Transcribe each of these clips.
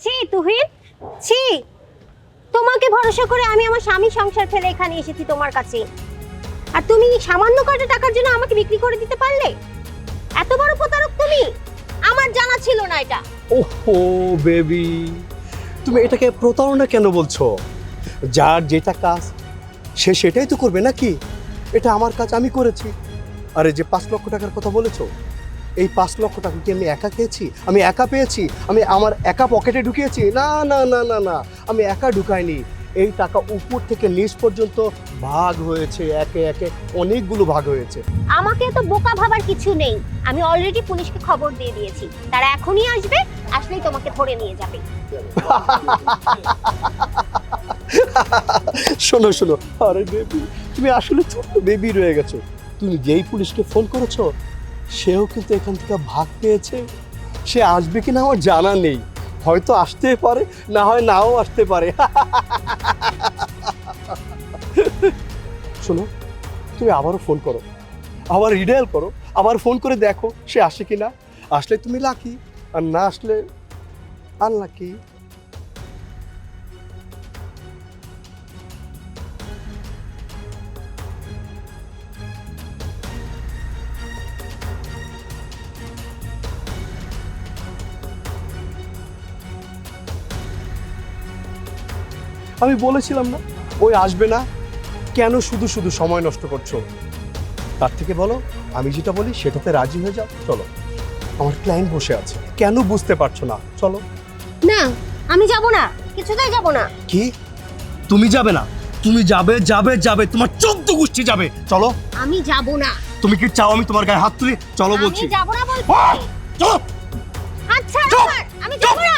ছি তুহিন, ছি। তোমাকে ভরসা করে আমি আমার স্বামী সংসার ফেলে এখানে এসেছি তোমার কাছে, আর তুমি সামান্য কয়টা টাকার জন্য আমাকে বিক্রি করে দিতে পারলে? এত বড় প্রতারক তুমি! আমার জানা ছিল না এটা। ওহো বেবি, তুমি এটাকে প্রতারণা কেন বলছো? যার যেটা কাজ সে সেটাই তো করবে নাকি? এটা আমার কাজ, আমি করেছি। আরে যে 5 লক্ষ টাকার কথা বলেছো, এই 5 লক্ষ টাকা কি আমি একা খেয়েছি? আমি একা পেয়েছি? আমি আমার একা পকেটে ঢুকিয়েছি? না না না না না, আমি একা ঢুকাইনি। এই টাকা উপর থেকে নিচ পর্যন্ত ভাগ হয়েছে, একে একে অনেকগুলো ভাগ হয়েছে। আমাকে তো বোকা ভাবার কিছু নেই। আমি অলরেডি পুলিশকে খবর দিয়ে দিয়েছি, তারা এখনই আসবে, আসলেই তোমাকে ধরে নিয়ে যাবে। শোনো শোনো, আরে বেবি, তুমি আসলে ছোট্ট বেবি রয়ে গেছো। তুমি যেই পুলিশকে ফোন করেছো, সেও কিন্তু এখান থেকে ভাগ পেয়েছে। সে আসবে কিনা আমার জানা নেই, হয়তো আসতে পারে, না হয় নাও আসতে পারে। শোনো, তুমি আবারও ফোন করো, আবার রিডায়াল করো, আবার ফোন করে দেখো সে আসে কিনা। আসলে তুমি লাকি, আর না আসলে আনলাকি। আমি বলেছিলাম না ওই আসবে না। কেন শুধু শুধু সময় নষ্ট করছো? তার থেকে বলো আমি যেটা বলি সেটাতে রাজি হয়ে যাও। চলো, আমার ক্লায়েন্ট বসে আছে, কেন বুঝতে পারছো না? চলো। না, আমি যাব না, কিছুতেই যাব না। কি? তুমি যাবে না? তুমি যাবে যাবে যাবে, তোমার 14 গোষ্ঠী যাবে। চলো। আমি যাব না। তুমি কি চাও আমি তোমার গায়ে হাত তুলি? চলো বলছি। আমি যাব না বলছি। চলো। আচ্ছা, আমি যাব না।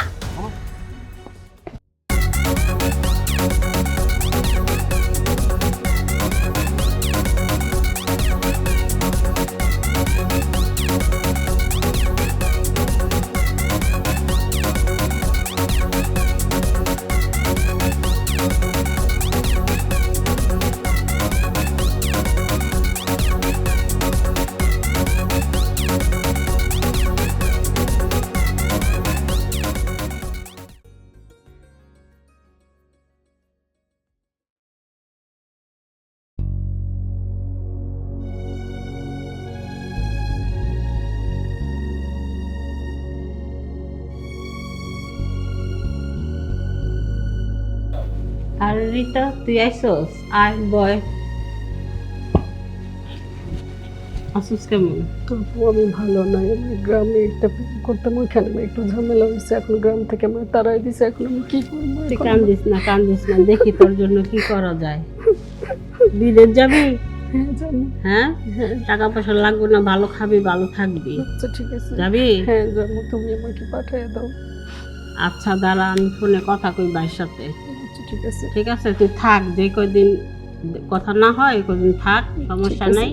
আর রিতা, তুই আইসস? আয় বয়। আসুস কেমন? তবু আমি ভালো নাই। আমি গ্রামে একটা প্রেম করতাম, ওইখানে আমার একটু ঝামেলা হয়েছে, এখন গ্রাম থেকে আমার তারাই দিছে। এখন আমি কি করবো? তুই এখন কান্দিস না, কান্দিস না, দেখি তোর জন্য কি করা যায়। বিদেশ যাবি? হ্যাঁ জানি। হ্যাঁ, হ্যাঁ টাকা পয়সা লাগবে না, ভালো খাবি, ভালো থাকবি। আচ্ছা ঠিক আছে। যাবি? হ্যাঁ যাবো, তুমি আমাকে পাঠিয়ে দাও। আচ্ছা দাঁড়া, আমি ফোনে কথা কই ভাইয়ের সাথে। আচ্ছা ঠিক আছে। ঠিক আছে, তুই থাক, যে কয়দিন কথা না হয় ওই কয়দিন থাক, সমস্যা ঠিক আছে। নাই।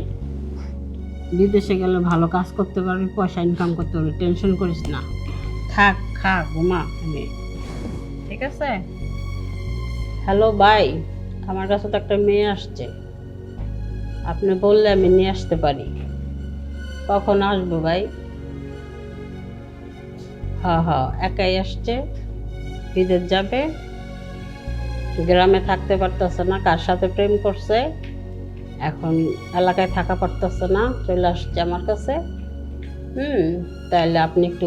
বিদেশে গেলে ভালো কাজ করতে পারবি, পয়সা ইনকাম করতে পারবি, টেনশন করিস না। থাক, খা, ঘুমা আমি। ঠিক আছে। হ্যালো ভাই, আমার কাছে তো একটা মেয়ে আসছে, আপনি বললে আমি নিয়ে আসতে পারি। কখন আসবো ভাই? হ্যাঁ হ্যাঁ, একাই আসছে, বিদেশ যাবে, গ্রামে থাকতে পারতেছে না, কার সাথে প্রেম করছে, এখন এলাকায় থাকা পারতেছে না, চলে আসছে আমার কাছে। তাইলে আপনি একটু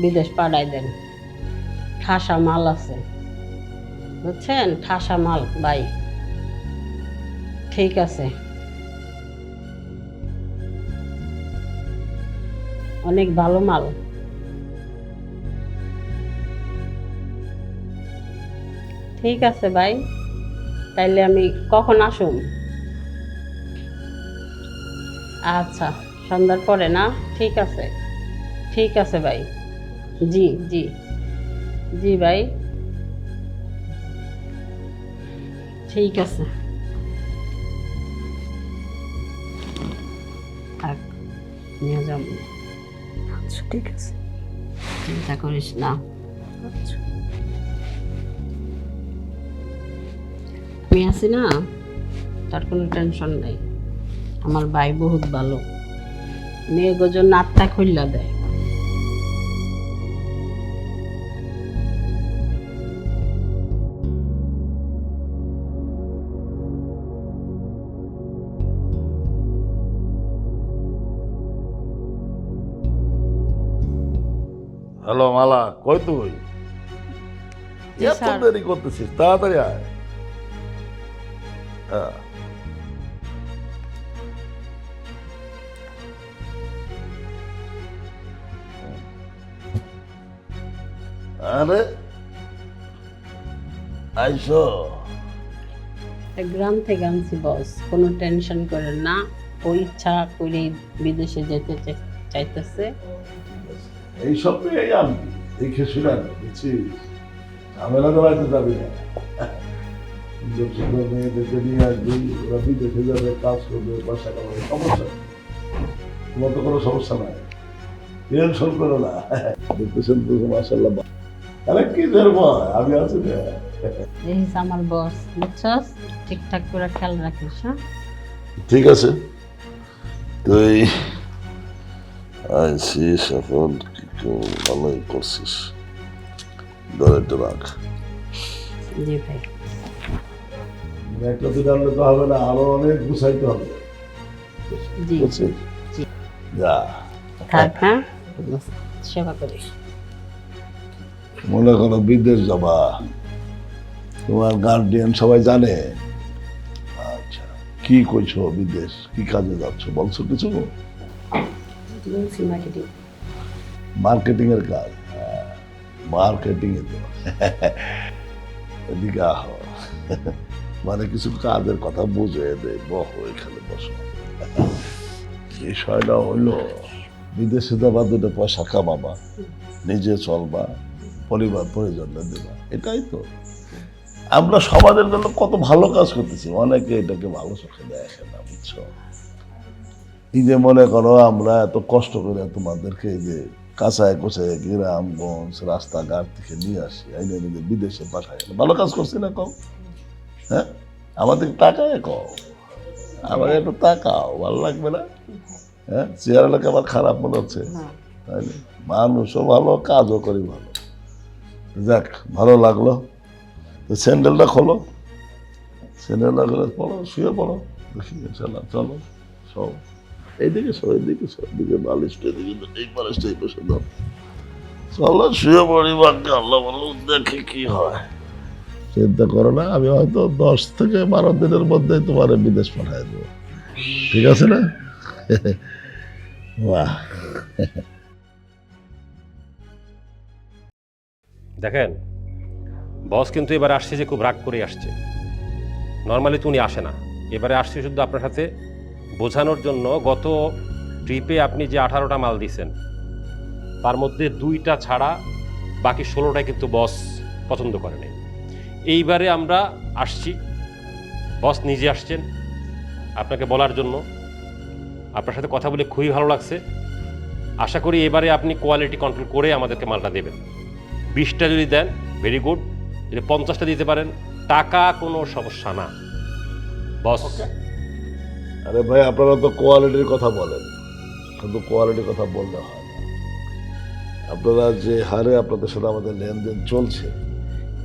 বিদেশ পাঠাই দেন, ঠাসা মাল আছে, বুঝছেন? ঠাসা মাল ভাই। ঠিক আছে, অনেক ভালো মাল। ঠিক আছে ভাই, তাইলে আমি কখন আসুন? আচ্ছা, সন্ধ্যার পরে না? ঠিক আছে, ঠিক আছে ভাই। জি জি জি ভাই, ঠিক আছে। থাক, নিয়ে যাব, আচ্ছা ঠিক আছে। চিন্তা করিস না। আচ্ছা আমি আছি না, তার কোনো টেনশন নাই। আমার ভাই বহুত ভালো, মেয়ে জন্য আত্মা খুললা দেয়। হ্যালো মালা, কই তুই? জি, এত স্যার। দেরি করতেছিস, তাড়াতাড়ি আয়। হ্যাঁ। আরে আইসো। গ্রাম থেকে আনছি বস, কোনো টেনশন করেন না। ওই ইচ্ছা করে বিদেশে যেতে চাইতেছে। এইসব পেয়ে আনবি, দেখে শুনে আনবি, বুঝছিস? ঝামেলা তো বাড়িতে যাবি না। সুন্দর সুন্দর মেয়েদেরকে নিয়ে আসবি, ওরা বিদেশে যাবে, কাজ করবে, বাসা কামাবে, সমস্যা নেই। তোমার তো কোনো সমস্যা নাই, টেনশন করো না। দেখতেছেন তো মাশাআল্লাহ। আরে কি ধরবো, আমি আছি না। এই হচ্ছে আমার বস, বুঝছস? ঠিকঠাক করে খেয়াল রাখিস। হ্যাঁ, ঠিক আছে, তুই আইসিস এখন, ভালোই করছিস। ধরে রাখ। জি ভাই। একটা দিন আনলে তো হবে না, আরো অনেক গুছাইতে হবে, জি বুঝছিস? জি। যা, থাক, হ্যাঁ, সেবা করিস। মনে করো বিদেশ যাবা, তোমার গার্ডিয়ান সবাই জানে? আচ্ছা, কি কইছো বিদেশ, কি কাজে যাচ্ছ বলছো কিছু? বলছি মার্কেটিং। মার্কেটিং এর কাজ? মার্কেটিং এ তো এদিকে আহ, মানে কিছু কাজের কথা বুঝে দে, বসো এখানে বসো। বিষয়টা হইলো বিদেশে যাবা, দুটো পয়সা কামাবা, নিজে চলবা, পরিবার পরিজনকে দেবা, এটাই তো। আমরা সমাজের জন্য কত ভালো কাজ করতেছি, অনেকে এটাকে ভালো চোখে দেখে না, বুঝছো? এই যে মনে করো আমরা এত কষ্ট করে তোমাদেরকে এই যে কাঁচায় কোচায় গ্রামগঞ্জ রাস্তাঘাট থেকে নিয়ে আসি, আইনে নিজে বিদেশে পাঠাই, ভালো কাজ করছি না কম? হ্যাঁ, আমাদের টাকায় কম, আমার একটু টাকাও ভালো লাগবে না? হ্যাঁ, চেহারাটাকে আমার খারাপ মনে হচ্ছে, তাই না? মানুষও ভালো, কাজও করি ভালো। যাক, ভালো লাগলো। তো স্যান্ডেলটা খোলো, স্যান্ডেলটা করে পড়ো, শুয়ে পড়ো, দেখি ইনশাল্লাহ। চলো সব এইদিকে সব, এইদিকে সব, এদিকে বালিশটা, এদিকে এই বালিশটা এই পাশে দাও। চলো শুয়ে পড়ি, বাকি আল্লাহ ভালো, দেখি কি হয়। চিন্তা করো না, আমি হয়তো 10 থেকে 12 দিনের মধ্যে তোমার বিদেশ পাঠাই দেবো, ঠিক আছে না? বাহ। দেখেন, বস কিন্তু এবার আসছে যে খুব রাগ করে আসছে। নর্মালি তো উনি আসে না, এবারে আসছে শুধু আপনার সাথে বোঝানোর জন্য। গত ট্রিপে আপনি যে 18টা মাল দিয়েছেন, তার মধ্যে 2টা ছাড়া বাকি 16টাই কিন্তু বস পছন্দ করে নাই। এইবারে আমরা আসছি, বস নিজে আসছেন আপনাকে বলার জন্য। আপনার সাথে কথা বলে খুবই ভালো লাগছে। আশা করি এবারে আপনি কোয়ালিটি কন্ট্রোল করে আমাদেরকে মালটা দেবেন। 20টা যদি দেন ভেরি গুড, যদি 50টা দিতে পারেন, টাকা কোনো সমস্যা না বস। আরে ভাই, আপনারা তো কোয়ালিটির কথা বলেন, শুধু কোয়ালিটির কথা বললে হয় না। আপনারা যে হারে আপনাদের সাথে আমাদের লেনদেন চলছে,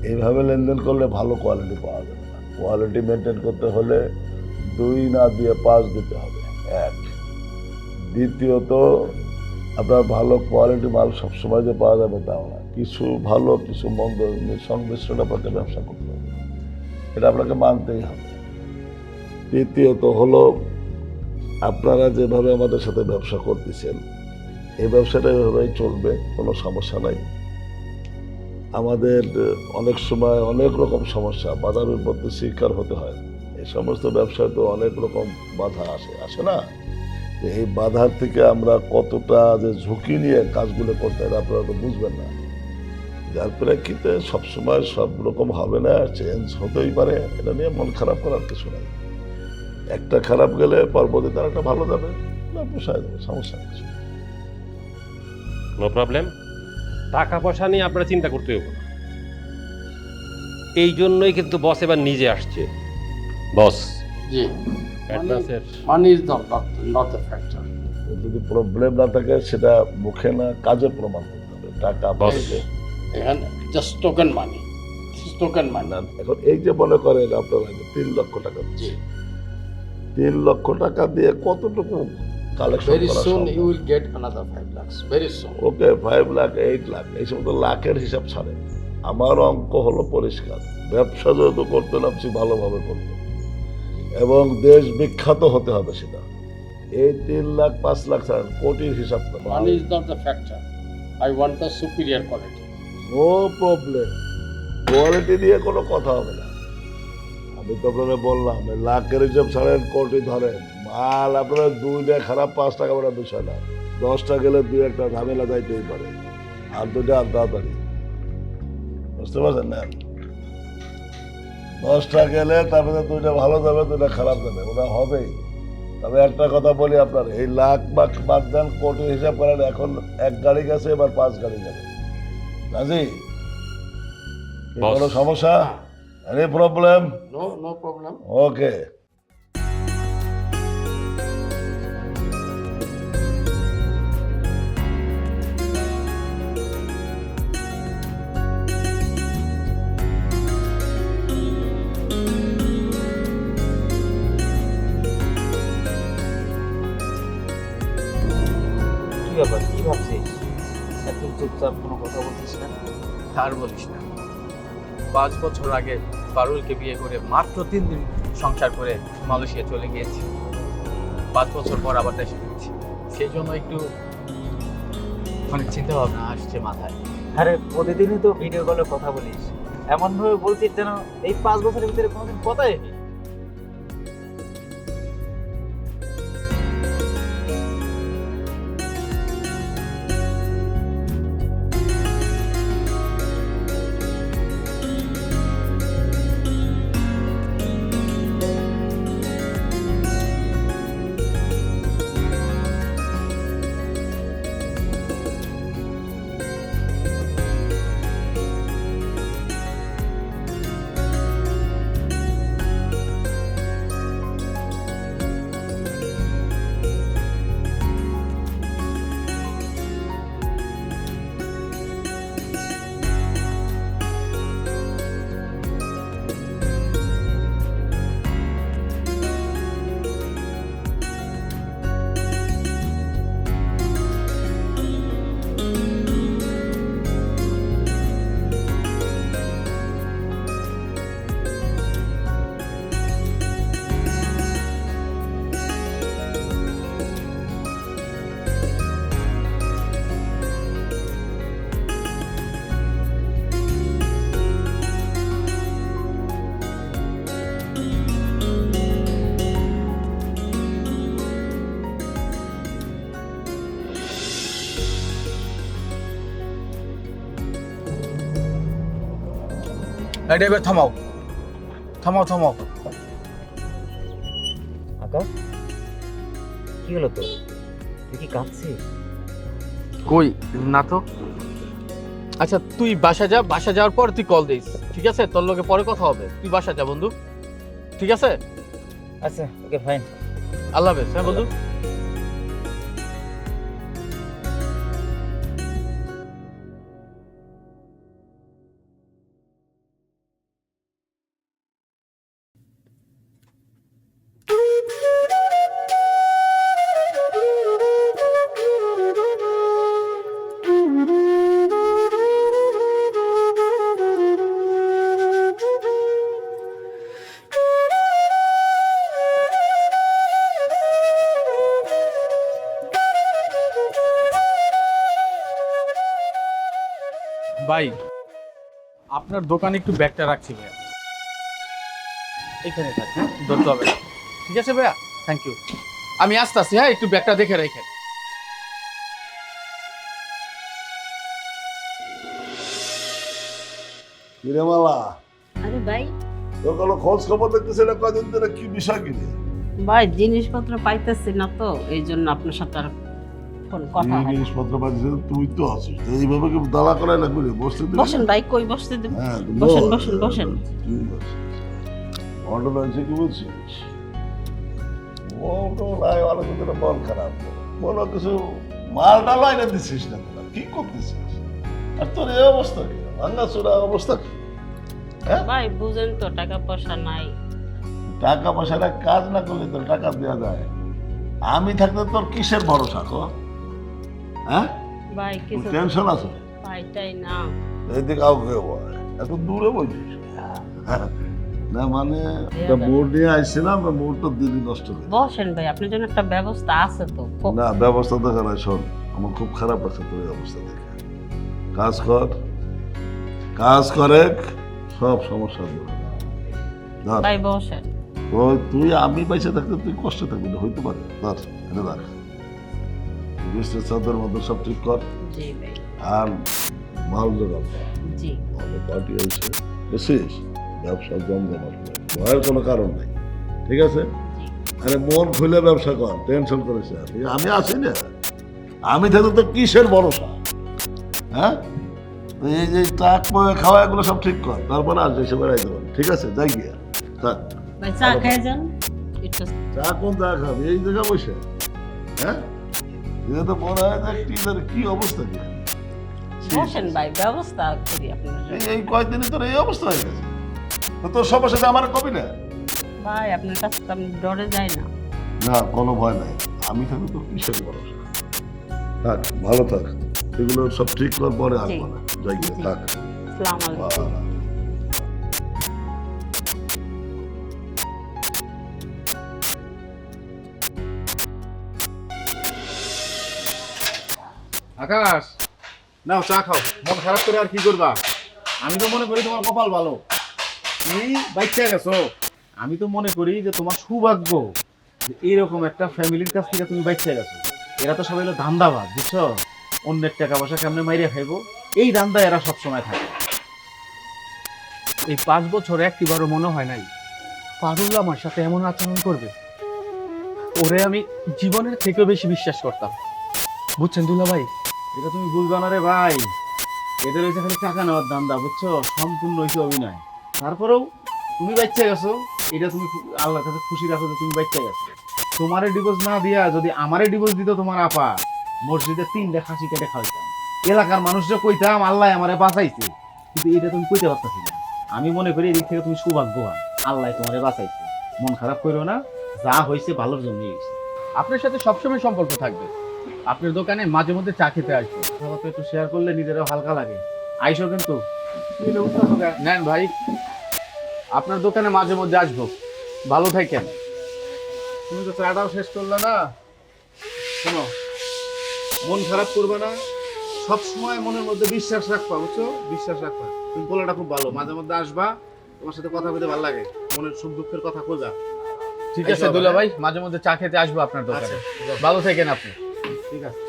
এইভাবে লেনদেন করলে ভালো কোয়ালিটি পাওয়া যাবে না। কোয়ালিটি মেনটেন করতে হলে 2 না দিয়ে 5 দিতে হবে, 1। দ্বিতীয়ত, আপনার ভালো কোয়ালিটি মাল সবসময় যে পাওয়া যাবে তাও না, কিছু ভালো কিছু মন্দ সংমিশ্রণ আপনাকে ব্যবসা করতে হবে, এটা আপনাকে মানতেই হবে। তৃতীয়ত হলো, আপনারা যেভাবে আমাদের সাথে ব্যবসা করতেছেন, এই ব্যবসাটা এভাবেই চলবে, কোনো সমস্যা নাই। আমাদের অনেক সময় অনেক রকম সমস্যা, বাধা বিপত্তির শিকার হতে হয়। এই সমস্ত ব্যবসায় তো অনেক রকম বাধা আসে না? এই বাধার থেকে আমরা কতটা যে ঝুঁকি নিয়ে কাজগুলো করতে হয় আপনারা তো বুঝবেন না। যার প্রেক্ষিতে সবসময় সব রকম হবে না, চেঞ্জ হতেই পারে, এটা নিয়ে মন খারাপ করার কিছু নাই। একটা খারাপ গেলে পরবর্তীতে একটা ভালো যাবে, না পোষায় যাবে, সমস্যা কিছু। নো প্রবলেম, টাকা পয়সা নিয়ে আপনারা চিন্তা করতে হবে না। এই জন্যই কিন্তু বস এবার নিজে আসছে। বস, জি, অ্যাডভান্সের money is not the factor. যদি প্রবলেম না থাকে সেটা মুখে না কাজে প্রমাণ করতে হবে। টাকা পয়সা এখানে জাস্ট টোকেন মানি, টোকেন মানি। না, এখন এই যে মনে করেন আপনারা 3 লক্ষ টাকা দিচ্ছে, 3 লক্ষ টাকা দিয়ে কতটুকু কালেকশন Very করা soon সম্ভব। you will get another 5 lakhs. Very soon. ওকে 5 লাখ 8 লাখ এই সমস্ত লাখের হিসাব ছাড়ে আমার অঙ্ক হলো পরিষ্কার। ব্যবসা যেহেতু করতে নামছি ভালোভাবে করবো এবং দেশ বিখ্যাত হতে হবে সেটা। এই 3 লাখ 5 লাখ ছাড়েন, কোটির হিসাব তো Money is not the factor. I want the superior quality. No problem, quality নিয়ে কোনো কথা হবে না। আমি তো আপনারা বললাম এই লাখের হিসাব ছাড়েন, কোটি ধরেন, মাল আপনারা 2টা খারাপ 5 টাকা বড় বিষয় না, 10টা গেলে 2-1টা ঝামেলা যাইতেই পারে, আর 2টা আর তাড়াতাড়ি, বুঝতে পারছেন না? 10টা গেলে তারপরে 2টা ভালো যাবে 2টা খারাপ যাবে, ওটা হবেই। তবে একটা কথা বলি আপনার, এই লাখ বাদ দেন, কোটি হিসাব করেন, এখন 1 গাড়ি গেছে, এবার 5 গাড়ি যাবে। রাজি? কি Boss. কোনো সমস্যা? Any problem? No problem. ওকে। কি ব্যাপার, কি ভাবছিস? একদম চুপচাপ, কোনো কথা বলছিস না। আর বলিস না, 5 বছর আগে পারুলকে বিয়ে করে মাত্র 3 দিন সংসার করে মালয়েশিয়া চলে গিয়েছি। 5 বছর পর আবার দেশে ফিরছি, সেই জন্য একটু অনেক চিন্তা ভাবনা আসছে মাথায়। আরে প্রতিদিনই তো ভিডিও কলে কথা বলিস, এমন ভাবে বলছিস যেন এই 5 বছরের ভিতরে কোনোদিন কথাই হয়নি। এই ড্রাইভার, থামাও থামাও থামাও। আকাশ, কি হলো তো? তুই কি কাঁদছিস? কই না তো। আচ্ছা তুই বাসা যা, বাসা যাওয়ার পর তুই কল দিস, ঠিক আছে? তোর লগে পরে কথা হবে, তুই বাসা যা বন্ধু, ঠিক আছে? আচ্ছা ওকে, ফাইন। আল্লাহ হাফেজ। হ্যাঁ বন্ধু। ভাই, আপনার দোকানে একটু ব্যাগটা রাখছি ভাইয়া, এখানে থাক, হ্যাঁ ধরতে হবে না। ঠিক আছে ভাইয়া, থ্যাংক ইউ। আমি আসতে আসছি, হ্যাঁ একটু ব্যাগটা দেখে রেখে। কিরে মালা, আরে ভাই, তোর কোনো খোঁজ খবর দেখতেছে না কদিন ধরে, কি বিষয় কি রে? ভাই জিনিসপত্র পাইতেছি না তো, এই জন্য আপনার সাথে আর ফোন কথা এই হয় না। জিনিসপত্র পাচ্ছিস, তুই তো আছিস, তো এইভাবে কি দাঁড়া করাই লাগবে রে? বসতে দিবি? বসেন ভাই, কই বসতে দেব? হ্যাঁ, বসেন, বস। বসেন, বসেন। তুই বস। অটো রয়েছে কি বলছিস? অটো নাই, অনেক দিন মন খারাপ, কোনো কিছু মালটা লাইনে দিচ্ছিস না, তোরা কি করতেছিস? আর তোর এই অবস্থা কি, ভাঙ্গা চোরা অবস্থা কি? হ্যাঁ, ভাই বুঝেন তো, টাকা পয়সা নাই। টাকা পয়সাটা কাজ না করলে তো টাকা দেওয়া যায়। আমি থাকতে তোর কিসের ভরসা কো? হ্যাঁ, ভাই কিছু টেনশন আছে? ভাইটাই না। এইদিকে আও কেউ এত দূরে বলছিস না, মানে একটা বোর্ড নিয়ে আসছিলাম, বোর্ডটা দিদি নষ্ট করে। বসেন ভাই, আপনার জন্য একটা ব্যবস্থা আছে তো। না, ব্যবস্থা দেখা নাই। শোন, আমার খুব খারাপ লাগছে তোর এই অবস্থা দেখে। কাজ কর, কাজ করে, সব সমস্যা দূর হবে। ধর, ভাই বসেন। তুই আমি পয়সা থাকতে তুই কষ্ট থাকবি না, হইতে পারে। ধর, এটা রাখ, বৃষ্টির চাঁদের মধ্যে সব ঠিক কর। জি ভাই। আর মাল জোগাড় কর। জি। ভালো পার্টি হয়েছে, বুঝছিস? ব্যবসা জমজমাট হবে, ভয়ের কোনো কারণ নেই, ঠিক আছে? আরে মন খুলে ব্যবসা কর, টেনশন করিস না। আমি আছি না, আমি থাকতে তো কিসের ভরসা? হ্যাঁ, তো এই যে টাক খাওয়া এগুলো সব ঠিক কর, তারপরে আসবে এসে বেড়াইতে পারবি, ঠিক আছে? যাই গিয়া থাক। ভাই চা খেয়ে যান একটু। চা কোন চা খাবি এই জায়গা বসে? হ্যাঁ, এটা তো মনে হয় যে কি অবস্থা কি? বসেন ভাই, ব্যবস্থা করি আপনার জন্য। এই কয়েকদিনই তোর এই অবস্থা হয়ে গেছে, তো তোর সবার সাথে আমার কবি না? ভাই আপনার কাছে তো আমি ডরে যাই না। না, কোনো ভয় নাই, আমি থাকলে তো কিসের ভরসা? থাক, ভালো থাক, এগুলো সব ঠিক কর, পরে আসবো না। যাই গিয়ে থাক। আসসালামু আলাইকুম। আকাশ, নাও চা খাও। মন খারাপ করে আর কি করবা? আমি তো মনে করি তোমার কপাল ভালো, তুমি বাচ্চা গেছো। আমি তো মনে করি যে তোমার সৌভাগ্য যে এরকম একটা ফ্যামিলির কাছ থেকে তুমি বাচ্চা গেছো। এরা তো সবাই হলো ধান্দাবাজ, বুঝছো? অন্যের টাকা পয়সা কেমনে মাইরে খাইবো, এই ধান্দা এরা সবসময় থাকে। এই 5 বছর একটিবারও মনে হয় নাই পারুল আমার সাথে এমন আচরণ করবে। ওরে আমি জীবনের থেকেও বেশি বিশ্বাস করতাম, বুঝছেন দুলা ভাই? এটা তুমি বুঝবা না রে ভাই, এদের হয়েছে খালি টাকা নেওয়ার ধান্দা, বুঝছো? সম্পূর্ণ হয়েছে অভিনয়। তারপরেও তুমি বাচ্চা গেছো, এটা তুমি আল্লাহর কাছে খুশি রাখো যে তুমি বাচ্চা গেছো। তোমারে ডিভোর্স না দিয়া যদি আমারে ডিভোর্স দিত তোমার আপা, মসজিদে 3টা খাসি কেটে খাওয়াইতাম, এলাকার মানুষরা কইতাম আল্লাহ আমারে বাঁচাইছে। কিন্তু এটা তুমি কইতে পারতেছি না। আমি মনে করি এদিক থেকে তুমি সৌভাগ্যবান, আল্লাহ তোমারে বাঁচাইছে। মন খারাপ করো না, যা হয়েছে ভালোর জন্যই হয়েছে। আপনার সাথে সবসময় সম্পর্ক থাকবে, আপনার দোকানে মাঝে মধ্যে চা খেতে আসবো, কথা তো একটু শেয়ার করলে নিজেরাও হালকা লাগে। আইসো কিন্তু নেন ভাই, আপনার দোকানে মাঝে মধ্যে আসবো। ভালো থাকেন। তুমি তো চাটাও শেষ করলে না। শোনো, মন খারাপ করবে না, সব সময় মনের মধ্যে বিশ্বাস রাখবা, বুঝছো? বিশ্বাস রাখবা। তুমি বলাটা খুব ভালো, মাঝে মধ্যে আসবা, তোমার সাথে কথা বলতে ভালো লাগে, মনের সুখ দুঃখের কথা খোঁজা। ঠিক আছে দুলা ভাই, মাঝে মধ্যে চা খেতে আসবো আপনার দোকানে। ভালো থাকেন আপনি। ঠিক আছে।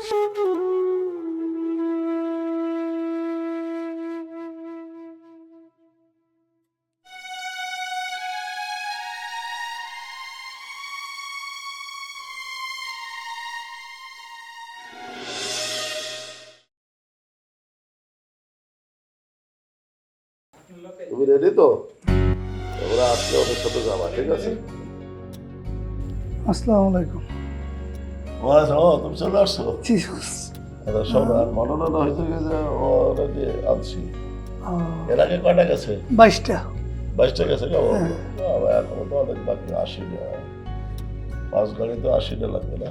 তুমি রেডি তো? ওরা আসলে ওদের সাথে যাবা, ঠিক আছে? আসসালামু আলাইকুম। তুমি চলে আসছো? আচ্ছা শোনো, আর মনোনয়ন হয়েছে যে ওরা যে আনছি, এর আগে কয়টা গেছে? 22টা গেছে। এখন তো অনেক বাকি, 80টা। 5 গাড়ি তো 80টা লাগবে না?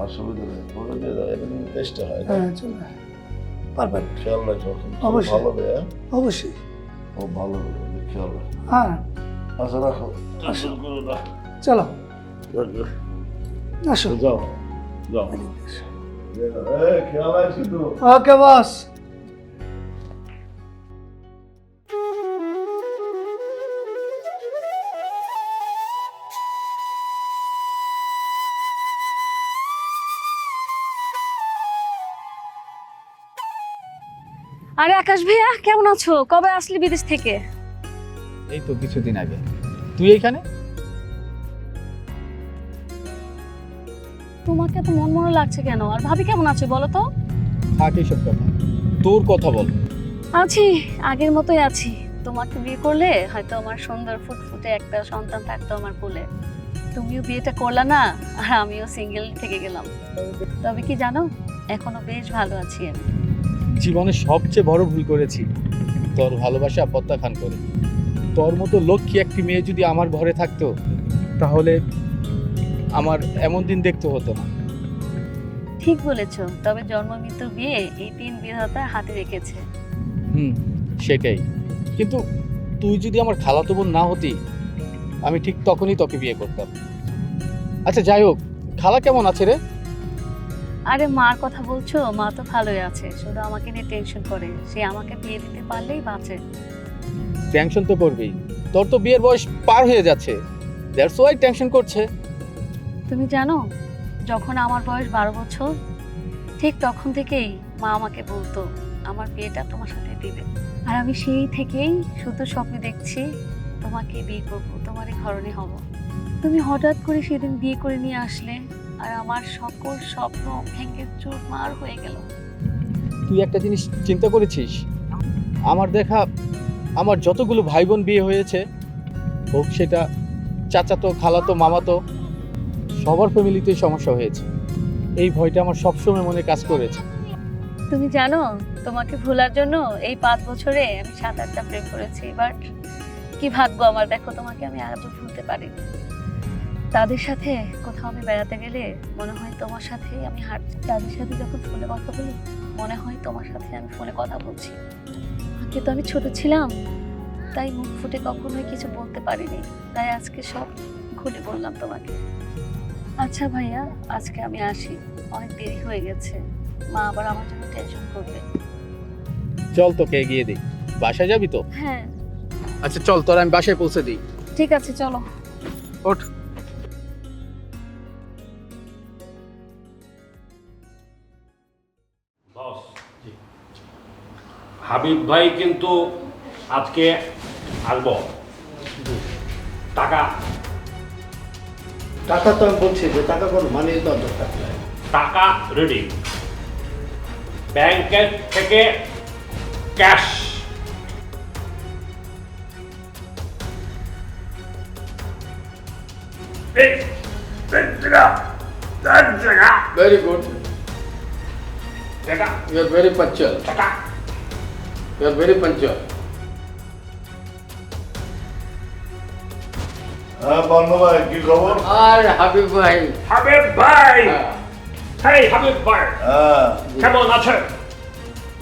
অসুবিধা নেই, ওরা দিয়ে যাবে। এটা কিন্তু 23টা হয় না? খেয়াল রাখো, ভালো হবে। অবশ্যই। ও ভালো হবে, খেয়াল রাখো। হ্যাঁ, আচ্ছা রাখো, টেনশন করো না। চলো আসো। যাও যাও, খেয়াল রাখছি তো। ওকে বস। আরে আকাশ ভাইয়া, কেমন আছো? কবে আসলি বিদেশ থেকে? এই তো কিছুদিন আগে। তুই এইখানে? তোমাকে তো মন মনে লাগছে কেন? আর ভাবি কেমন আছে বলো তো? থাক এইসব কথা, তোর কথা বল। আছি, আগের মতোই আছি। তোমাকে বিয়ে করলে হয়তো আমার সুন্দর ফুটফুটে একটা সন্তান থাকতো আমার কোলে। তুমিও বিয়েটা করলা না, আর আমিও সিঙ্গেল থেকে গেলাম। তবে কি জানো, এখনো বেশ ভালো আছি আমি। জীবনে সবচেয়ে বড় ভুল করেছি তোর ভালোবাসা প্রত্যাখ্যান করে। তোর মতো লক্ষ্মী একটি মেয়ে যদি আমার ঘরে থাকতো, তাহলে আমার এমন দিন দেখতে হতো না। ঠিক বলেছো, তবে জন্ম মৃত্যু বিয়ে এই 3 বিধাতা হাতে রেখেছে। সেটাই। কিন্তু তুই যদি আমার খালাতো বোন না হতি, আমি ঠিক তখনই তোকে বিয়ে করতাম। আচ্ছা যাই হোক, খালা কেমন আছে রে? আরে মার কথা বলছো, মা তো ভালোই আছে, শুধু আমাকে নিয়ে টেনশন করে। সে আমাকে বিয়ে দিতে পারলেই বাঁচে। টেনশন তো করবেই, তোর তো বিয়ের বয়স পার হয়ে যাচ্ছে, দ্যাটস ওয়াই টেনশন করছে। তুমি জানো, যখন আমার বয়স 12 বছর, ঠিক তখন থেকেই মা আমাকে বলতো আমার বিয়েটা তোমার সাথে দিবে। আর আমি সেই থেকেই শুধু স্বপ্নে দেখছি তোমাকে বিয়ে করবো, তোমারই ঘরণী হব। তুমি হঠাৎ করে সেদিন বিয়ে করে নিয়ে আসলে, আর আমার সকল স্বপ্ন ভেঙে চুরমার হয়ে গেল। তুই একটা জিনিস চিন্তা করেছিস? আমার দেখা আমার যতগুলো ভাই বোন বিয়ে হয়েছে, হোক সেটা চাচাতো, খালাতো, মামাতো, সবার ফ্যামিলিতেই সমস্যা হয়েছে। এই ভয়টা আমার সবসময় মনে কাজ করেছে। তুমি জানো, তোমাকে ভোলার জন্য এই 5 বছরে আমি 7-8টা প্রেম করেছি। বাট কি ভাগ্য আমার, দেখো তোমাকে আমি আজও ভুলতে পারিনি। তাদের সাথে কোথাও আমি বেড়াতে গেলে মনে হয় তোমার সাথেই আমি হাঁটছি। তাদের সাথে যখন ফোনে কথা বলি মনে হয় তোমার সাথে আমি ফোনে কথা বলছি। আগে তো আমি ছোট ছিলাম, তাই মুখ ফুটে কখনোই কিছু বলতে পারিনি, তাই আজকে সব খুলে বললাম তোমাকে। আচ্ছা ভাইয়া, আজকে আমি আসি, অনেক দেরি হয়ে গেছে। মা আবার আমার জন্য টেনশন করবে। চল তোকে এগিয়ে দিই। বাসায় যাবি তো? হ্যাঁ আচ্ছা চল, তোর আমি বাসায় পৌঁছে দিই। ঠিক আছে, চলো। ওঠ। বস, হাবিব ভাই কিন্তু আজকে আসবো। টাকা টাকা তো আমি বলছি যে টাকা কোনো মানে দরকার নাই। টাকা রেডি, ব্যাংকের থেকে cash. Very good. You are very punctual. You are very punctual. হ্যাঁ বন্ধ ভাই, কি খবর? আর হাবিব ভাই, হাবিব ভাই, হেই হাবিব ভাই, হ্যাঁ কেমন আছেন?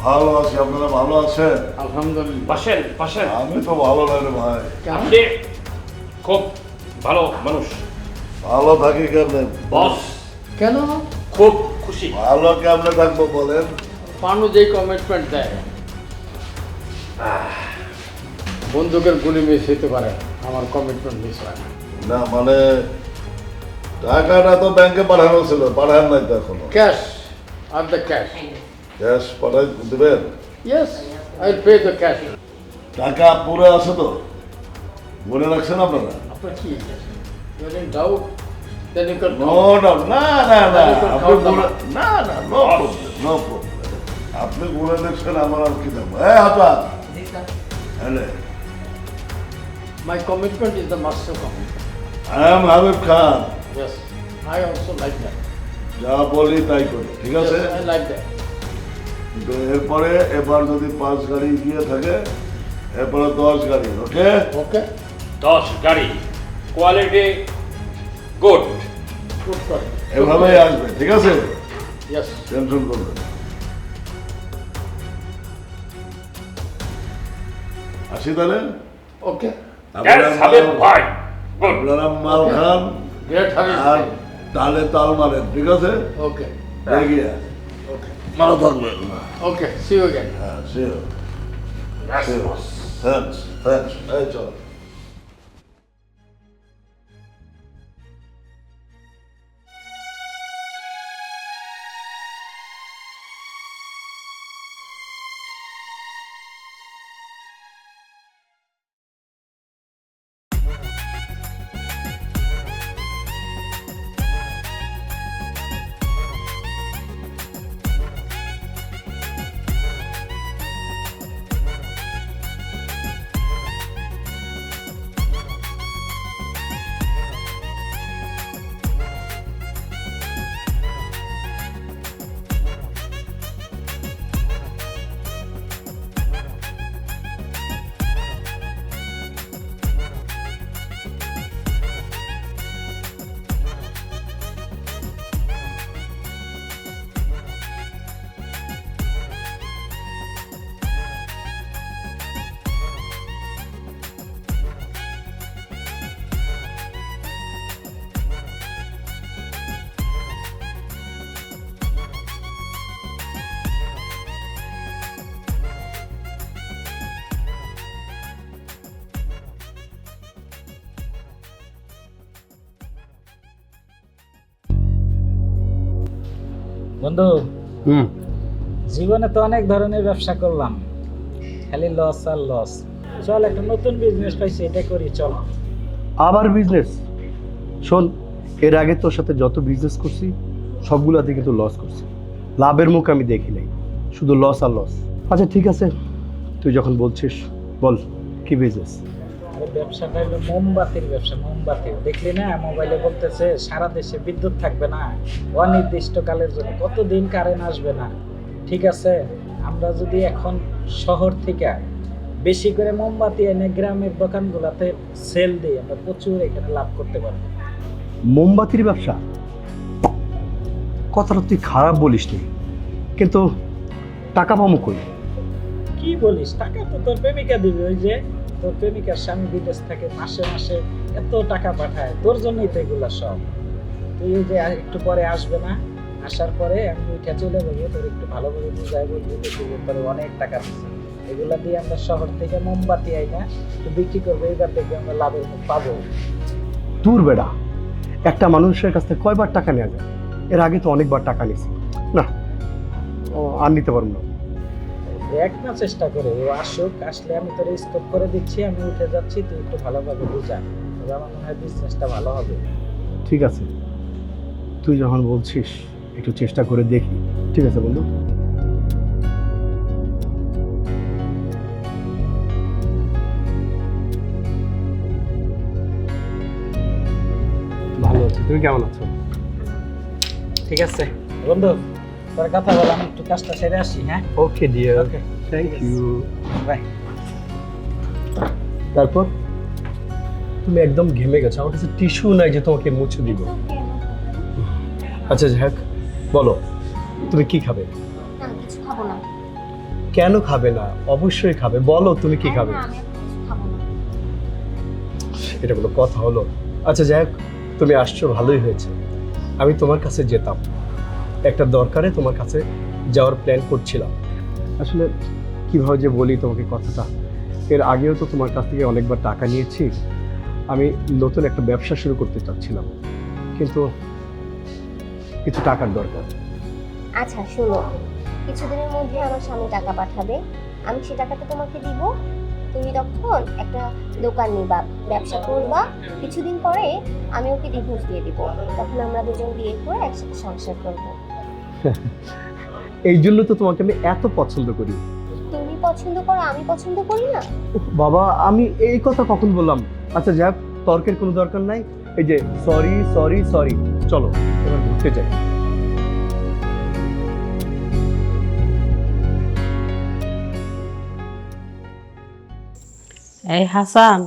ভালো আছি, আপনারা ভালো আছেন? আলহামদুলিল্লাহ। বসেন বসেন। আমি তো ভালো লাগে ভাই। আপনি খুব ভালো মানুষ। ভালো থাকি কেমনে বস কেন? খুব খুশি। ভালো কেমনে থাকবো বলেন? পানু যেই কমিটমেন্ট দেয়, বন্দুকের গুলি মিস হতে পারে, আমার কমিটমেন্ট মিস হয় না। না মানে টাকাটা তো ব্যাংকে পাঠানো ছিল, পাঠান নাই তো এখনো। ক্যাশ, আর দ্য ক্যাশ। ক্যাশ পাঠাই দেবেন? Yes, I pay the cash. টাকা পুরো আছে তো? মনে রাখছেন আপনারা? আপনার কি? You are in doubt? Then you can no doubt. না না না, Then you can আপনি count them বলে up. না না, নো প্রবলেম, নো প্রবলেম। আপনি বলে দেখছেন, আমার আর কি দেবো? হ্যাঁ হাতা হ্যাঁ, My commitment is the master commitment. I am Habib Khan. Yes, I also like that. যা বলি তাই করি, ঠিক আছে? Yes, I like that. কিন্তু এরপরে এবার যদি 5 গাড়ি গিয়ে থাকে, এরপরে 10 গাড়ি, ওকে? Okay? 10 গাড়ি, quality good. Good for you. এভাবেই আসবে, ঠিক আছে? Yes. টেনশন করবেন না। আসি তাহলে? Okay. হাবিব ভাই গুড। আপনারা মাল খান Great Habib. আর তালে তাল মারেন, ঠিক আছে? Okay. দেখিয়া Okay. ভালো থাকবেন। Okay. See you again. হ্যাঁ, শিওর শিওর। Thanks thanks. এই চল। বন্ধু, হুম। জীবনে তো অনেক ধরনের ব্যবসা করলাম, খালি লস আর লস। চল একটা নতুন বিজনেস পাইছি, এটা করি চল। আবার বিজনেস? শোন, এর আগে তোর সাথে যত বিজনেস করছি সবগুলাতে কিন্তু লস করছি, লাভের মুখ আমি দেখি নাই, শুধু লস আর লস। আচ্ছা ঠিক আছে, তুই যখন বলছিস বল কি বিজনেস? আরে ব্যবসাটা হলো মোমবাতির ব্যবসা, মোমবাতির। দেখলি না মোবাইলে বলতেছে সারা দেশে বিদ্যুৎ থাকবে না অনির্দিষ্টকালের জন্য, কতদিন কারেন্ট আসবে না। ঠিক আছে, আমরা যদি এখন শহর থেকে বেশি করে মোমবাতি এনে গ্রামের দোকানগুলোতে সেল দিই, আমরা প্রচুর এখানে লাভ করতে পারবো। মোমবাতির ব্যবসা? কথাটা তুই খারাপ বলিস নি, কিন্তু টাকা পাবো কই? কি বলিস, টাকা তো তোর প্রেমিকা দিবে। ওই যে তোর প্রেমিকার স্বামী বিদেশ থেকে মাসে মাসে এত টাকা পাঠায়, তোর জন্যই তো এগুলা সব। তুই এই যে একটু পরে আসবে না, আসার পরে আমি উঠে চলে যাবো, তোর একটু ভালোভাবে বুঝাই বলবি যে তুই তোর অনেক টাকা দিচ্ছে। এগুলা দিয়ে আমরা শহর থেকে মোমবাতি আইনা তো বিক্রি করবো, এইবার দেখবি আমরা লাভের মুখ পাবো। দূর বেড়া, একটা মানুষের কাছ থেকে কয়বার টাকা নেওয়া যায়? এর আগে তো অনেকবার টাকা নিয়েছি, না আর নিতে পারবো না। দেখ না চেষ্টা করে, ও আসুক, আসলে আমি তোর স্টপ করে দিচ্ছি, আমি উঠে যাচ্ছি, তুই একটু ভালোভাবে বুঝা, তবে আমার মনে হয় বিজনেসটা ভালো হবে। ঠিক আছে, তুই যখন বলছিস একটু চেষ্টা করে দেখি। ঠিক আছে বন্ধু। ভালো আছি, তুমি কেমন আছো? ঠিক আছে বন্ধু, তোর কথা বল, আমি একটু কাজটা সেরে আসি। হ্যাঁ, okay dear, okay, thank you. Bye. তারপর তুমি একদম ঘেমে গেছো, আমার কাছে টিস্যু নাই যে তোমাকে মুছে দিব। আচ্ছা যাক, বলো তুমি কি খাবে? না, কিছু খাবো না। কেন খাবে না? অবশ্যই খাবে, বলো তুমি কি খাবে? না, আমি এখন কিছু খাবো না। এটা কোনো কথা হলো? আচ্ছা যাক, তুমি আসছো ভালোই হয়েছে। আমি তোমার কাছে যেতাম, একটা দরকারে তোমার কাছে যাওয়ার প্ল্যান করছিলাম। আসলে কীভাবে যে বলি তোমাকে কথাটা, এর আগেও তো তোমার কাছ থেকে অনেকবার টাকা নিয়েছি। আমি নতুন একটা ব্যবসা শুরু করতে চাচ্ছিলাম, কিন্তু কিছু টাকার দরকার। আচ্ছা শোনো, কিছুদিনের মধ্যে আমার স্বামী টাকা পাঠাবে, আমি সে টাকাটা তোমাকে দিব। তুমি তখন একটা দোকান নিবা, ব্যবসা করবা। কিছুদিন পরে আমি ওকে ডিভোর্স দিয়ে দিব, তখন আমরা দুজন বিয়ে করে একসাথে সংসার করবো। এই জন্য তো তোমাকে আমি এত পছন্দ করি। তুমি পছন্দ করো, আমি পছন্দ করি না? উফ, বাবা আমি এই কথা কখন বললাম? আচ্ছা যাক, তর্কের কোনো দরকার নাই। এই যে সরি সরি সরি, চলো এবার ঘুরতে যাই। এই হাসান,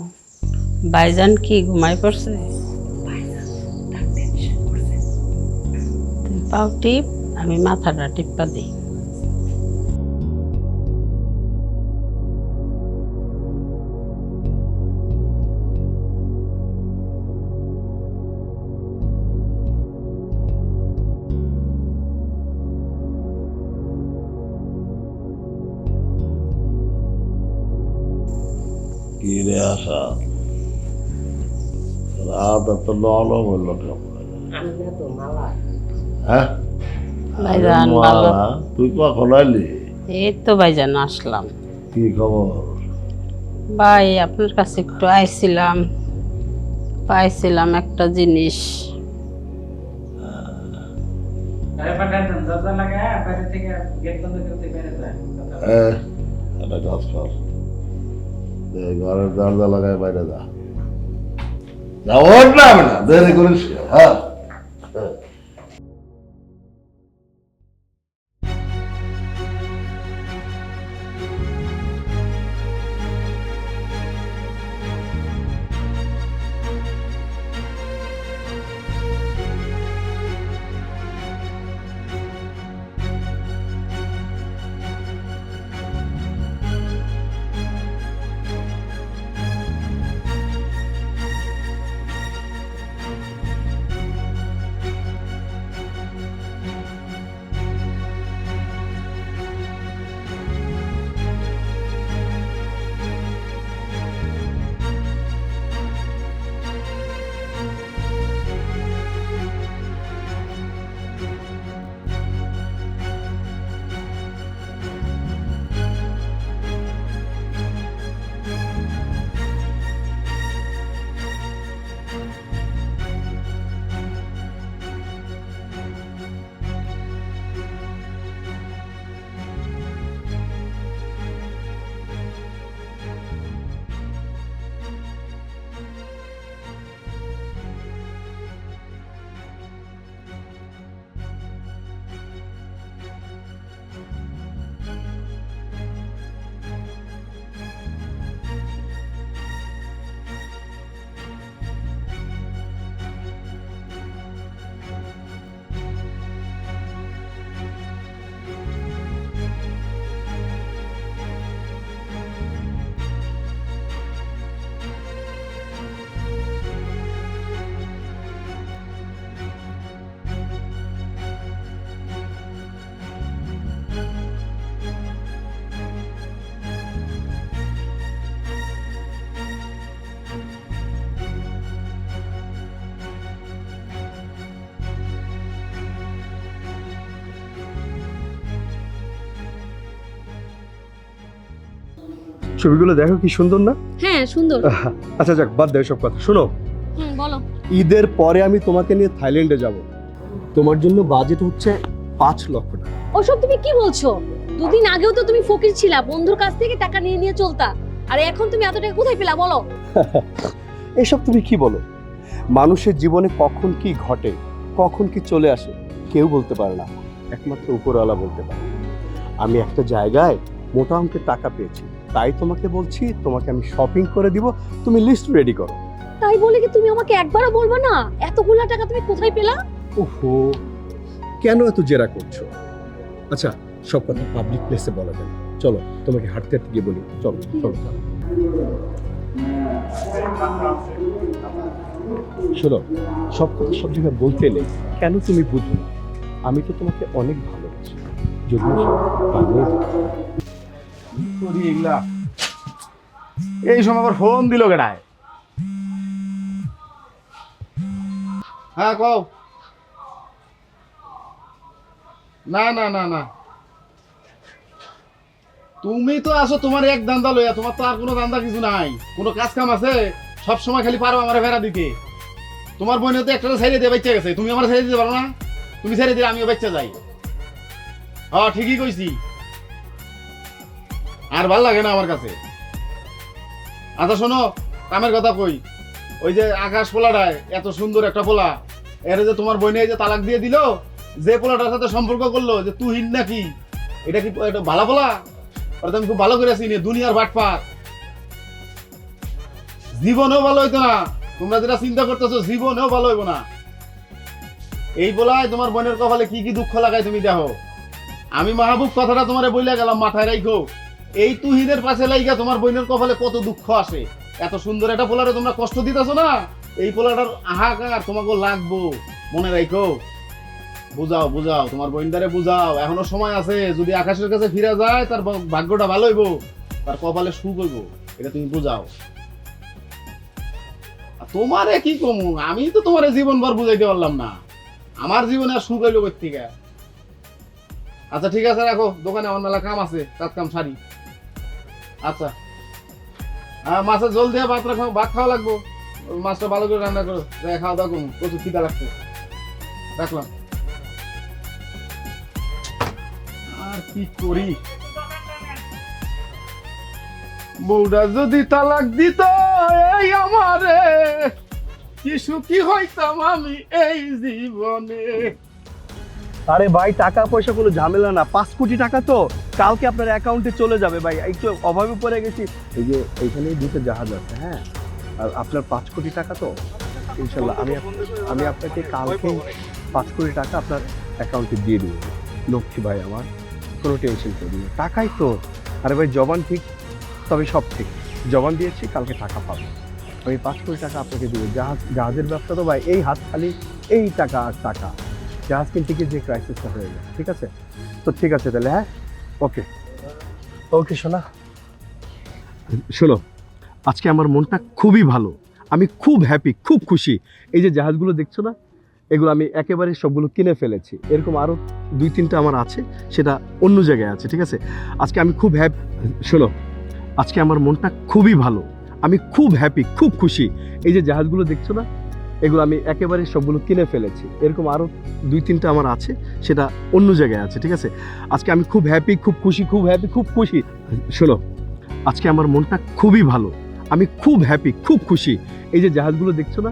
ভাইজান কি ঘুমাই পড়ছে? তুই পাও টিপ, আমি মাথাটা টিপ্পা দিই। কি রে আশা, রাত এত নরম হইল কেমন? হ্যাঁ ভাইজান আরে ভালো? মালা, তুই কখন আইলি? এই তো ভাইজান আসলাম। কি খবর? ভাই আপনার কাছে একটু আইছিলাম, পাইছিলাম একটা জিনিস। দরজা লাগা, বাইরে থেকে গেট বন্ধ করতে বেড়ে যায়। একটা কাজ কর, ঘরের দরজা লাগায় বাইরে যা। ওঠ না, আমি না দেরি করিস। হ্যাঁ ছবিগুলো দেখো কি সুন্দর না? হ্যাঁ সুন্দর। আচ্ছা যাক, বাদ দাও সব কথা। শোনো, বলো। ঈদের পরে আমি তোমাকে নিয়ে থাইল্যান্ডে যাব। তোমার জন্য বাজেট হচ্ছে 5 লক্ষ টাকা। ওসব তুমি কি বলছো? দুদিন আগেও তো তুমি ফকির ছিলা, বন্ধুর কাছ থেকে টাকা নিয়ে নিয়ে চলতা, আর এখন তুমি এত টাকা কোথায় পেলা বলো? এসব তুমি কি বলো? মানুষের জীবনে কখন কি ঘটে, কখন কি চলে আসে কেউ বলতে পারে না, একমাত্র উপরওয়ালা বলতে পারে। আমি একটা জায়গায় মোটা অঙ্কের টাকা পেয়েছি, তাই তোমাকে বলছি, তোমাকে আমি শপিং করে দিব, তুমি লিস্ট রেডি করো। তাই বলে কি তুমি আমাকে একবারও বলবা না এতগুলা টাকা তুমি কোথায় পেলা? ওহো, কেন এত জেরা করছো? আচ্ছা, সব কথা পাবলিক প্লেসে বলা যায় না। চলো, তোমাকে হাঁটতে হাঁটতে গিয়ে বলি। চলো চলো চলো। শোনো, সব কথা সব জায়গায় বলতে নেই। কেন তুমি বুঝো না? আমি তো তোমাকে অনেক ভালোবাসি, যদিও করি এগুলা। এই সময় আবার ফোন দিল কেডায়? হ্যাঁ কও। না না না না, তুমি তো আসো তোমার এক দান্দা লইয়া, তোমার তো আর কোনো দান্দা কিছু নাই, কোনো কাজ কাম আছে? সব সময় খালি পারো আমার ভেড়া দিতে। তোমার বোনে তো একটা ছেড়ে দিয়ে বাচ্চা গেছে, তুমি আমার ছেড়ে দিতে পারো না? তুমি ছেড়ে দিলে আমিও বাচ্চা যাই। হ্যাঁ ঠিকই কইছি, আর ভাল লাগে না আমার কাছে। আচ্ছা শোনো, কামের কথা কই, ওই যে আকাশ পোলাটায়, এত সুন্দর একটা পোলা, এর যে তোমার বোনে যে তালাক দিয়ে দিল, যে পোলাটার সাথে সম্পর্ক করলো যে তুহিন নাকি, এটা কি এটা ভালো পোলা? ওটা তো আমি খুব ভালো করে চিনি, দুনিয়ার বাটপার। জীবনেও ভালো হইতো না, তোমরা যেটা চিন্তা করতেছো জীবনেও ভালো হইব না। এই পোলায় তোমার বোনের কপালে কি কি দুঃখ লাগায় তুমি দেখো। আমি মাহবুব কথাটা তোমারে বইলা গেলাম, মাথায় রাখো। এই তুহিনের পাশে লাইগা তোমার বোনের কপালে কত দুঃখ আসে। এত সুন্দর একটা পোলারে তোমরা কষ্ট দিতেছো না, এই পোলাটার আহাকার তোমাকে লাগবো, মনে রাখো। বুঝাও বুঝাও, তোমার বোনটারে বুঝাও, এখনো সময় আছে। যদি আকাশের কাছে ফিরে যায় তার ভাগ্যটা ভালো হইব, তার কপালে সুখ হইব, এটা তুমি বুঝাও। তোমারে কি কমু, আমি তো তোমারে জীবনভর বুঝাইতে পারলাম না, আমার জীবনে আর সুখ হইলো কোথেকে। আচ্ছা ঠিক আছে, রাখো, দোকানে আমার মেলা কাম আছে, কাজ কাম সারি। আচ্ছা, মাছের জল দিয়ে ভাত রাখো, ভাত খাওয়া লাগবো, মাছটা ভালো করে রান্না করো, খাওয়া দাওয়া করবো, প্রচুর খিদা লাগছে। রাখলাম। আর কি করি, বউটা যদি তালাক দিত এই আমারে, কি সুখী হইতাম আমি এই জীবনে। আরে ভাই, টাকা পয়সা কোনো ঝামেলা না, 5 কোটি টাকা তো কালকে আপনার অ্যাকাউন্টে চলে যাবে ভাই। একটু অভাবে পড়ে গেছি। এই যে এইখানে দুটো জাহাজ আছে, হ্যাঁ, আর আপনার 5 কোটি টাকা তো ইনশাল্লাহ আমি আপনাকে কালকে 5 কোটি টাকা আপনার অ্যাকাউন্টে দিয়ে দেবো। লক্ষ্মী ভাই আমার, কোনো টেনশন করবেন না, টাকাই তো। আরে ভাই, জবান ঠিক তবে সব ঠিক, জবান দিয়েছি, কালকে টাকা পাবো। আমি 5 কোটি টাকা আপনাকে দেবো। জাহাজের ব্যবসা তো ভাই, এই হাত খালি, এই টাকা আর টাকা। জাহাজ কিনতে গিয়ে যে ক্রাইসিসটা হয়ে গেছে, ঠিক আছে তো? ঠিক আছে তাহলে, হ্যাঁ, ওকে ওকে। শোনো, আজকে আমার মনটা খুবই ভালো, আমি খুব হ্যাপি, খুব খুশি। এই যে জাহাজগুলো দেখছো না, এগুলো আমি একেবারে সবগুলো কিনে ফেলেছি। এরকম আরও 2-3টা আমার আছে, সেটা অন্য জায়গায় আছে, ঠিক আছে? আজকে আমি খুব হ্যাপি। শোনো, আজকে আমার মনটা খুবই ভালো, আমি খুব হ্যাপি, খুব খুশি। এই যে জাহাজগুলো দেখছো না, এগুলো আমি একেবারে সবগুলো কিনে ফেলেছি। এরকম আরও 2-3টা আমার আছে, সেটা অন্য জায়গায় আছে, ঠিক আছে? আজকে আমি খুব হ্যাপি, খুব খুশি, খুব হ্যাপি, খুব খুশি। শোনো, আজকে আমার মনটা খুবই ভালো, আমি খুব হ্যাপি, খুব খুশি। এই যে জাহাজগুলো দেখছো না,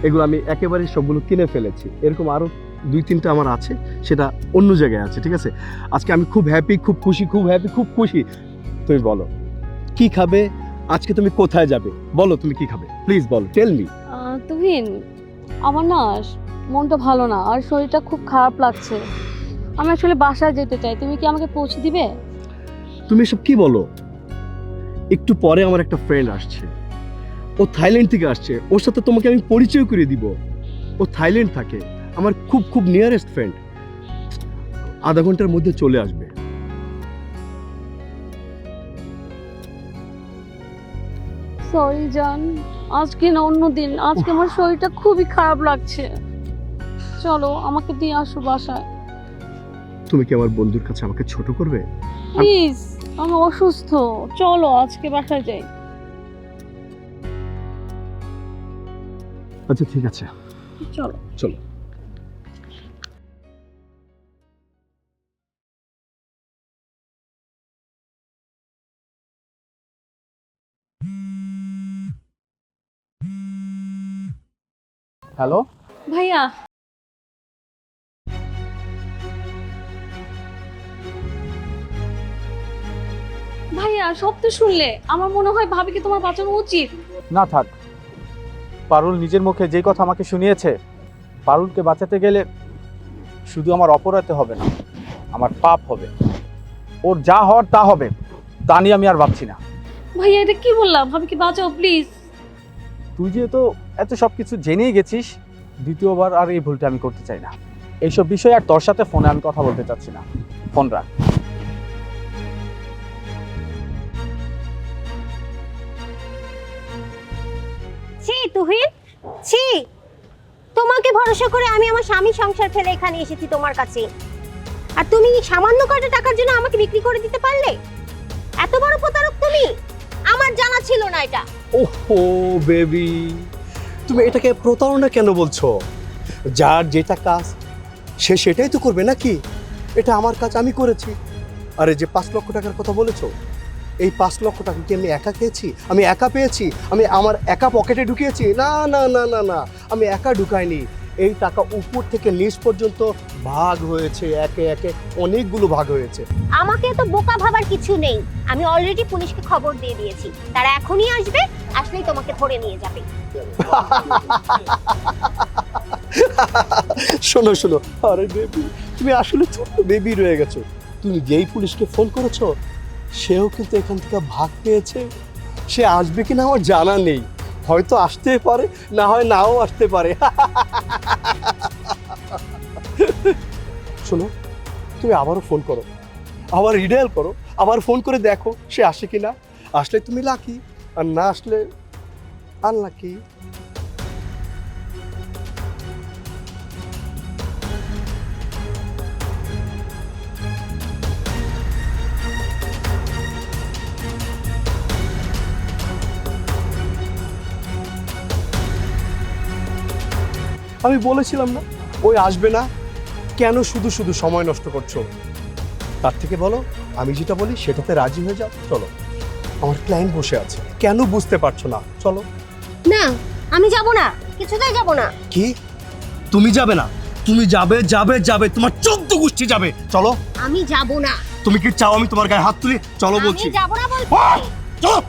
এগুলো আমি একেবারে সবগুলো কিনে ফেলেছি। এরকম আরও 2-3টা আমার আছে, সেটা অন্য জায়গায় আছে, ঠিক আছে? আজকে আমি খুব হ্যাপি, খুব খুশি, খুব হ্যাপি, খুব খুশি। তুমি বলো কি খাবে আজকে, তুমি কোথায় যাবে বলো, তুমি কি খাবে প্লিজ বলো, টেল মি। তুহিন, আমার না মনটা ভালো না, আর শরীরটা খুব খারাপ লাগছে। আমি আসলে বাসায় যেতে চাই, তুমি কি আমাকে পৌঁছে দিবে? তুমি এসব কি বলো? একটু পরে আমার একটা ফ্রেন্ড আসছে, ও থাইল্যান্ড থেকে আসছে, ওর সাথে তোমাকে আমি পরিচয় করে দিব। ও থাইল্যান্ড থাকে, আমার খুব খুব নিয়ারেস্ট ফ্রেন্ড। আধা ঘন্টার মধ্যে চলে আসবে। সরি জান, আজকে না অন্য দিন, আজকে আমার শরীরটা খুবই খারাপ লাগছে। চলো আমাকে দিয়ে আসো বাসায়। তুমি কি আমার বন্ধুর কাছে আমাকে ছোট করবে? প্লিজ। আমি অসুস্থ, চলো আজকে বাসায় যাই। আচ্ছা ঠিক আছে, চলো। চলো। হ্যালো, ভাইয়া, ভাইয়া সব তো শুনলে, আমার মনে হয় ভাবিকে তোমার বাঁচানো উচিত। না থাক, পারুল নিজের মুখে যে কথা আমাকে শুনিয়েছে, পারুলকে বাঁচাতে গেলে শুধু আমার অপরাধ হবে না, আমার পাপ হবে। ওর যা হওয়ার তা হবে, তা নিয়ে আমি আর ভাবছি না। ভাইয়া এটা কি বললাম, ভাবিকে বাঁচাও প্লিজ। তুই যেহেতু এত সব কিছু জেনেই গেছিস, দ্বিতীয়বার আর এই ভুলটা আমি করতে চাই না। এইসব বিষয়ে আর তোর সাথে ফোনে আমি কথা বলতে চাচ্ছি না, ফোন রাখ। ছি তুহিন, ছি, তোমাকে ভরসা করে আমি আমার স্বামী সংসার ফেলে এখানে এসেছি তোমার কাছে, আর তুমি সামান্য কয়টা টাকার জন্য আমাকে বিক্রি করে দিতে পারলে? এত বড় প্রতারক তুমি! আমার জানা ছিল না এটা। ওহো বেবি, তুমি এটাকে প্রতারণা কেন বলছো? যার যেটা কাজ সে সেটাই তো করবে নাকি? এটা আমার কাজ, আমি করেছি। আরে যে 5 লক্ষ টাকার কথা বলেছো, এই 5 লক্ষ টাকা কি আমি একা পেয়েছি? আমি একা পেয়েছি? আমি আমার একা পকেটে ঢুকিয়েছি? না না না না না, আমি একা ঢুকাইনি। এই টাকা উপর থেকে নিচ পর্যন্ত ভাগ হয়েছে, একে একে অনেকগুলো ভাগ হয়েছে। আমাকে তো বোকা ভাবার কিছু নেই, আমি অলরেডি পুলিশকে খবর দিয়ে দিয়েছি, তারা এখনই আসবে, আসলেই তোমাকে ধরে নিয়ে যাবে। শোনো শোনো, আরে বেবি, তুমি আসলে ছোট্ট বেবি রয়ে গেছো। তুমি যেই পুলিশকে ফোন করেছো, সেও কিন্তু এখান থেকে ভাগ পেয়েছে। সে আসবে কিনা আমার জানা নেই, হয়তো আসতে পারে, না হয় নাও আসতে পারে। শোনো, তুমি আবারও ফোন করো, আবার রিডায়াল করো, আবার ফোন করে দেখো সে আসে কিনা। আসলে তুমি লাকি, আর না আসলে আনলাকি। আমি বলেছিলাম না ওই আসবে না, কেন শুধু শুধু সময় নষ্ট করছো? তার থেকে বলো আমি যেটা বলি সেটাতে রাজি হয়ে যাও। চলো, আমার ক্লায়েন্ট বসে আছে, কেন বুঝতে পারছো না? চলো। না, আমি যাব না, কিছুতেই যাব না। কি তুমি যাবে না? তুমি যাবে যাবে যাবে, তোমার 14 গোষ্ঠী যাবে। চলো। আমি যাব না। তুমি কি চাও আমি তোমার গায়ে হাত তুলি? চলো বলছি। আমি যাব না বলছি। চলো।